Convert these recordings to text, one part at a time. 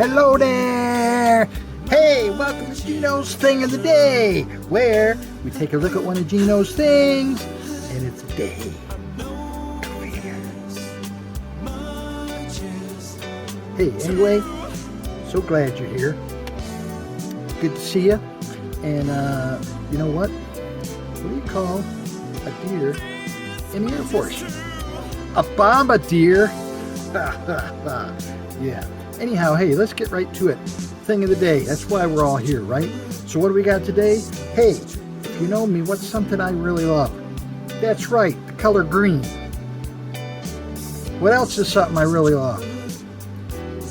Hello there! Hey, welcome to Gino's Thing of the Day, where we take a look at one of Gino's things, and it's a day. Hey, anyway, so glad you're here. Good to see you. And you know what? What do you call a deer in the Air Force? A bombardier. Yeah. Anyhow, hey, let's get right to it. Thing of the day. That's why we're all here, right? So what do we got today? Hey, if you know me, what's something I really love? That's right, the color green. What else is something I really love?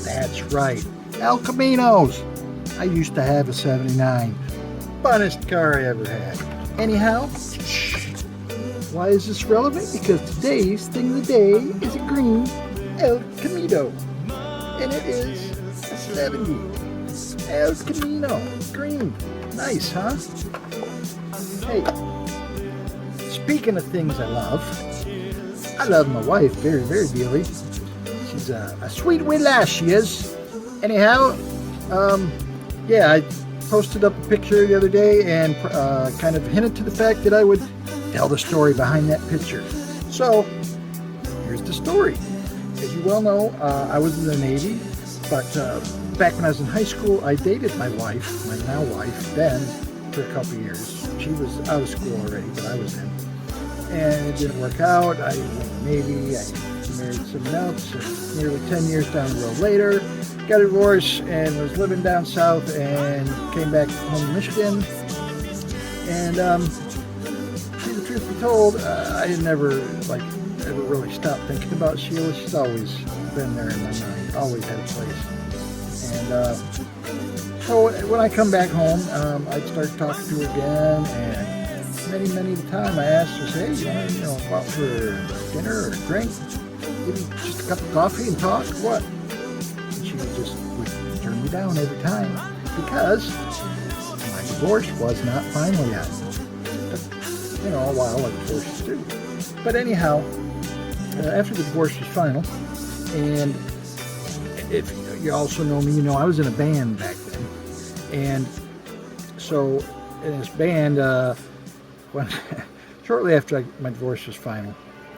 That's right, El Caminos. I used to have a 79. Funnest car I ever had. Anyhow, why is this relevant? Because today's thing of the day is a green El Camino. And it is a 70. El Camino. Green. Nice, huh? Hey, speaking of things I love my wife very, very dearly. She's a sweet wee lass, she is. Anyhow, yeah, I posted up a picture the other day and kind of hinted to the fact that I would tell the story behind that picture. So, here's the story. As you well know, I was in the Navy, but back when I was in high school, I dated my wife, my now wife, then, for a couple years. She was out of school already, but I was in. And it didn't work out. I was in the Navy, I married someone else, and nearly 10 years down the road later, got a divorce and was living down south and came back home to Michigan. And see, the truth be told, I had never ever really stopped thinking about Sheila. She's always been there in my mind, always had a place. And so when I come back home, I'd start talking to her again, and many a time I asked her, say, hey, you know, go out for dinner or a drink, maybe just a cup of coffee and talk, what? And she would turn me down every time because my divorce was not final yet. But, you know, a while like divorces do. But anyhow, after the divorce was final, and if you also know me, you know I was in a band back then. And so in this band, shortly after my divorce was final,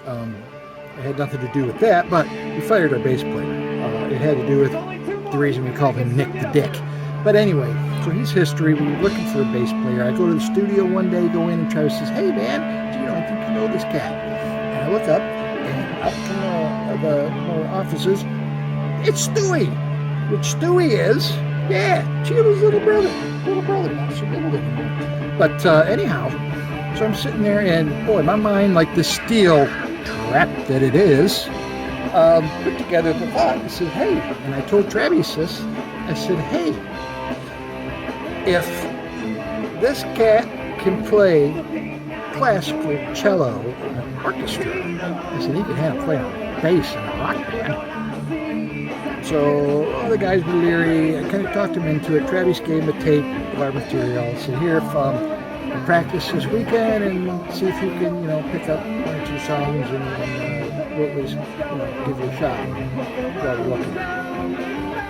it had nothing to do with that, but we fired our bass player. It had to do with the reason we called him Nick the Dick. But anyway, so he's history. We were looking for a bass player. I go to the studio one day, go in, and Travis says, hey man, do you know, I think you know this cat. And I look up, and out from the offices, it's Stewie. Which Stewie is, yeah, Sheila's little brother, not so little anymore. But anyhow, so I'm sitting there, and boy, my mind, like the steel trap that it is, put together the thought. I said, hey, and I told Travis this, I said, hey, if this cat can play classical cello in an orchestra, I said, he could handle playing bass in a rock band. So all the guys were leery. I kind of talked him into it. Travis gave him a tape of our material. I said, here, we'll practice this weekend and see if you can, you know, pick up one or two songs and we'll at least, you know, give you a shot while we're looking.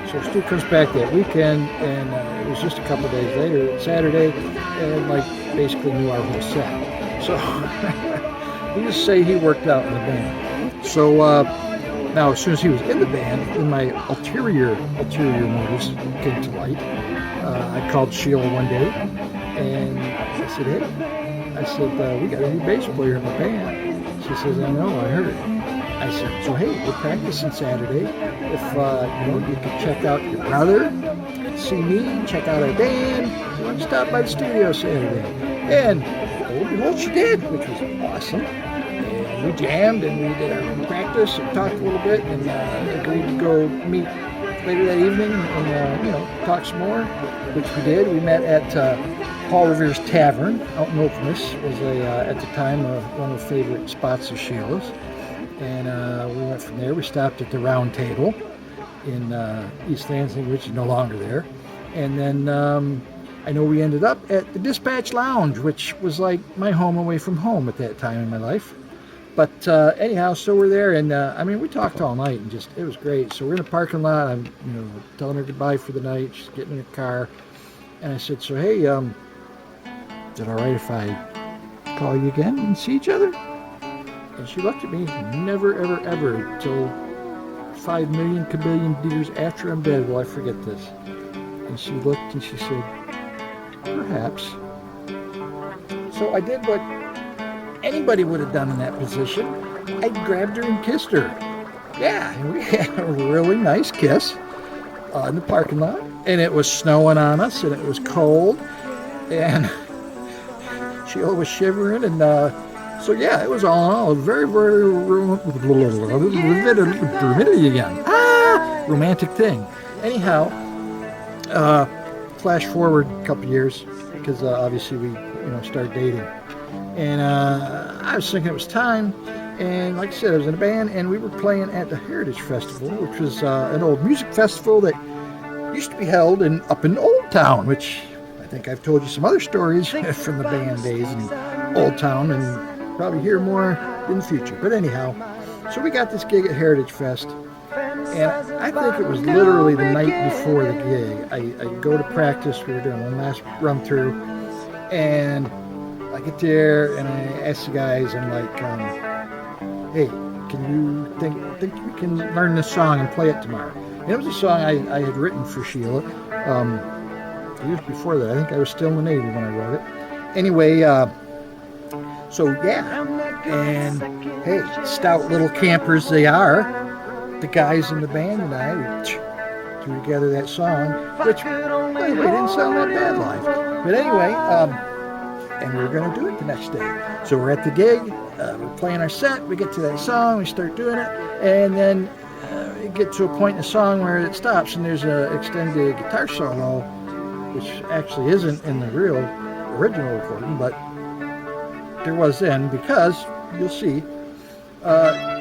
So Stu comes back that weekend, and it was just a couple days later, Saturday, and like basically knew our whole set. So we just say he worked out in the band. So now, as soon as he was in the band, then my ulterior motives came to light. I called Sheila one day, and I said, hey, we got a new bass player in the band. She says, I know, I heard. I said, so hey, we're practicing Saturday. If, you know, you could check out your brother, see me, check out our band, you want to stop by the studio Saturday. And lo and behold, she did, which was awesome. We jammed and we did our practice and talked a little bit and agreed to go meet later that evening and, you know, talk some more, which we did. We met at Paul Revere's Tavern out in Okemos. It was at the time one of the favorite spots of Sheila's. And we went from there. We stopped at the Round Table in East Lansing, which is no longer there. And then I know we ended up at the Dispatch Lounge, which was like my home away from home at that time in my life. But anyhow, so we're there, and I mean, we talked all night, and just it was great. So we're in the parking lot. I'm, telling her goodbye for the night. She's getting in her car, and I said, "So hey, is it all right if I call you again and see each other?" And she looked at me, never, ever, ever, till 5 million kabillion years after I'm dead will I forget this. And she looked and she said, "Perhaps." So I did what anybody would have done in that position. I grabbed her and kissed her. Yeah, and we had a really nice kiss in the parking lot. And it was snowing on us, and it was cold, and Sheila was shivering, and so yeah, it was all in all a very, very romantic thing. Anyhow, flash forward a couple years, because obviously we started dating, and I was thinking it was time, and like I said, I was in a band, and we were playing at the Heritage Festival, which was an old music festival that used to be held up in Old Town, which I think I've told you some other stories from the band days in Old Town, and probably hear more in the future. But anyhow, so we got this gig at Heritage Fest, and I think it was literally the night before the gig. I go to practice. We were doing one last run through, and I get there and I ask the guys, I'm like, "Hey, can you think we can learn this song and play it tomorrow?" And it was a song I had written for Sheila years before that. I think I was still in the Navy when I wrote it. Anyway, so yeah, and hey, stout little campers they are, the guys in the band and I, we threw together that song, which, by the way, didn't sound that bad live. But anyway, and we were going to do it the next day. So we're at the gig, we're playing our set, we get to that song, we start doing it, and then we get to a point in the song where it stops, and there's an extended guitar solo, which actually isn't in the real original recording, but there was then, because you'll see,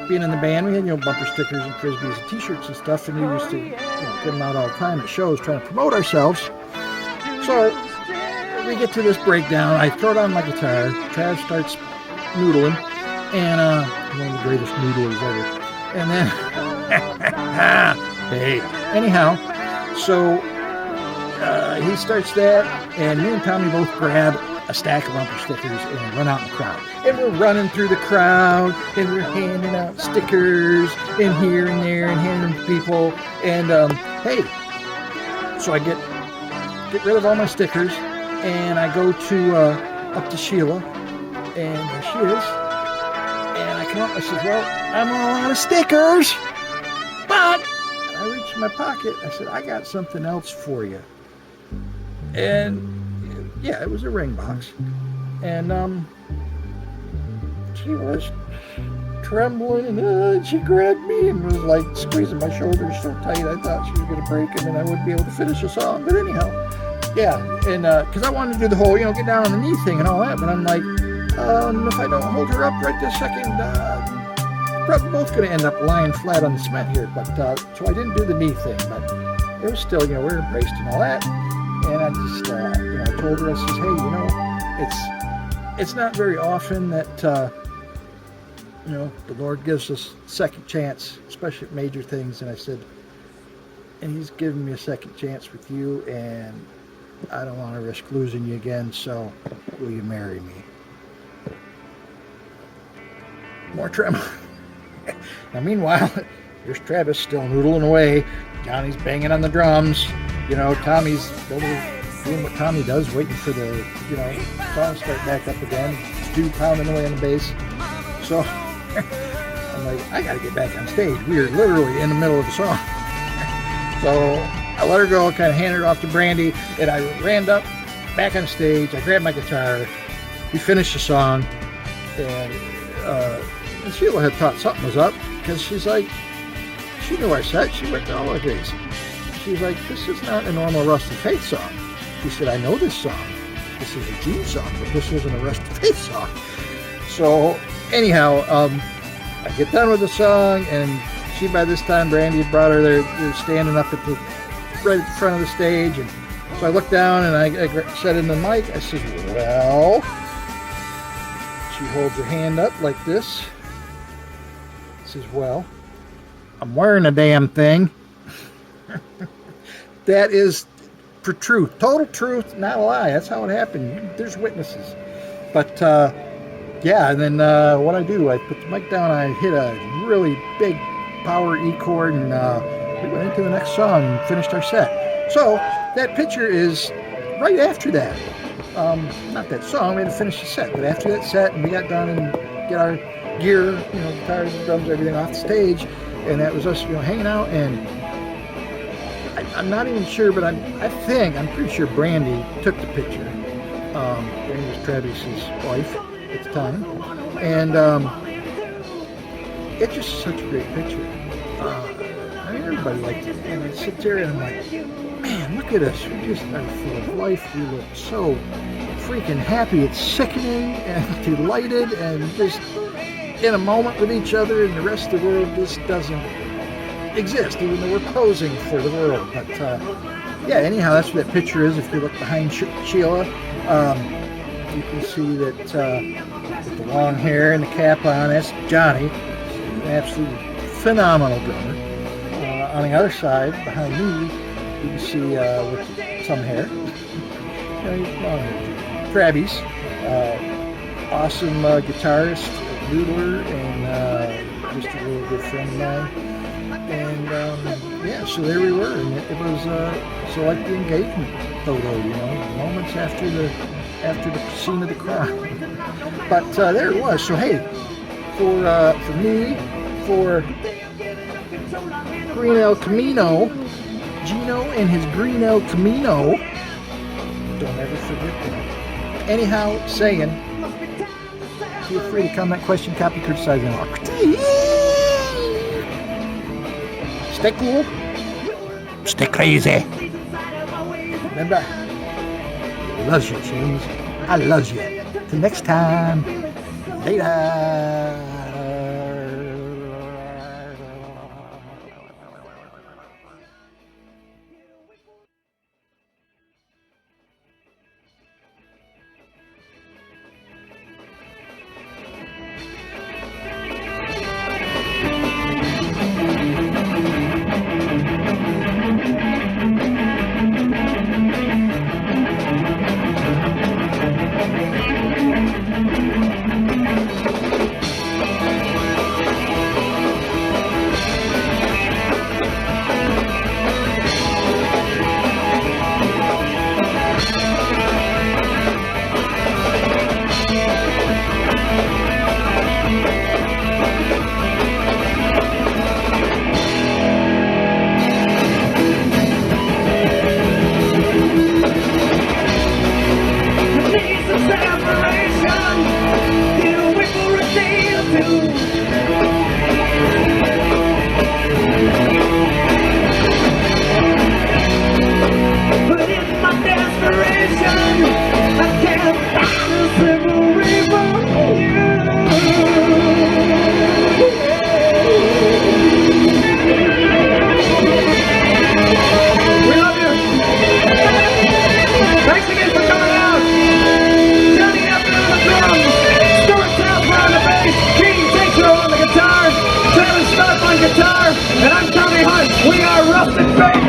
being in the band, we had bumper stickers and frisbees and t-shirts and stuff, and we used to get them out all the time at shows trying to promote ourselves. So we get to this breakdown. I throw down my guitar. Trav starts noodling, and one of the greatest noodlers ever. And then hey, anyhow, so he starts that, and me and Tommy both grab a stack of bumper stickers and run out in the crowd. And we're running through the crowd, and we're handing out stickers, and here and there, and handing them to people. And hey, so I get rid of all my stickers, and I go to up to Sheila, and there she is. And I come up, I said, "Well, I'm all out of stickers, but," I reached in my pocket, I said, "I got something else for you." And yeah, it was a ring box, and she was trembling, and she grabbed me and was like squeezing my shoulders so tight I thought she was going to break them and I wouldn't be able to finish the song. But anyhow, yeah, and because I wanted to do the whole get down on the knee thing and all that, but I'm like, if I don't hold her up right this second, we're probably both going to end up lying flat on the cement here. But so I didn't do the knee thing, but it was still, we're embraced and all that. And I just, I told her, I says, "Hey, it's not very often that, the Lord gives us a second chance, especially at major things." And I said, "And He's given me a second chance with you, and I don't want to risk losing you again, so will you marry me?" More trembling. Now, meanwhile, here's Travis still noodling away. Johnny's banging on the drums. Tommy's doing what Tommy does, waiting for the, song to start back up again. Stu pounding away on the bass. So I'm like, I got to get back on stage. We are literally in the middle of the song. So I let her go, kind of handed her off to Brandy, and I ran up back on stage. I grabbed my guitar. We finished the song, and Sheila had thought something was up, because she's like, she knew our set. She went to all our gigs. She's like, "This is not a normal Rusty Faith song." She said, "I know this song. This is a Gene song, but this isn't a Rusty Faith song." So anyhow, I get done with the song, and she, by this time, Brandy had brought her there. They're standing up right at the front of the stage, and so I looked down and I said in the mic, I said, "Well," she holds her hand up like this, this as well. I'm wearing a damn thing. That is for truth, total truth, not a lie. That's how it happened. There's witnesses. But yeah, and then what I do, I put the mic down, I hit a really big power E chord, and we went into the next song and finished our set. So that picture is right after that. Not that song, we had to finish the set, but after that set, and we got done and get our gear, you know, guitars, drums, everything off the stage, and that was us, you know, hanging out. And I'm not even sure, but I'm pretty sure Brandy took the picture. Brandy was Travis's wife at the time, and it's just such a great picture. I mean, everybody liked it, and I sit there and I'm like, man, look at us. We just are full of life. We look so freaking happy. It's sickening and delighted and just in a moment with each other, and the rest of the world just doesn't exist, even though we're posing for the world. But yeah, anyhow, that's what that picture is. If you look behind Sheila, you can see that with the long hair and the cap on, that's Johnny. He's an absolutely phenomenal drummer. On the other side, behind me, you can see with some hair, Travis, awesome guitarist, noodler, and just a really good friend of mine. And yeah, so there we were, and it was so like the engagement photo, you know, moments after the scene of the crime. But there it was. So hey, for me, for Green El Camino, Gino and his Green El Camino, don't ever forget that. Anyhow, saying, feel free to comment, question, copy, criticize, and all. Stay cool. Stay crazy. Remember, I love you, James. I love you. Till next time. Later. Guitar, and I'm Tommy Hunt. We are Rusted Face.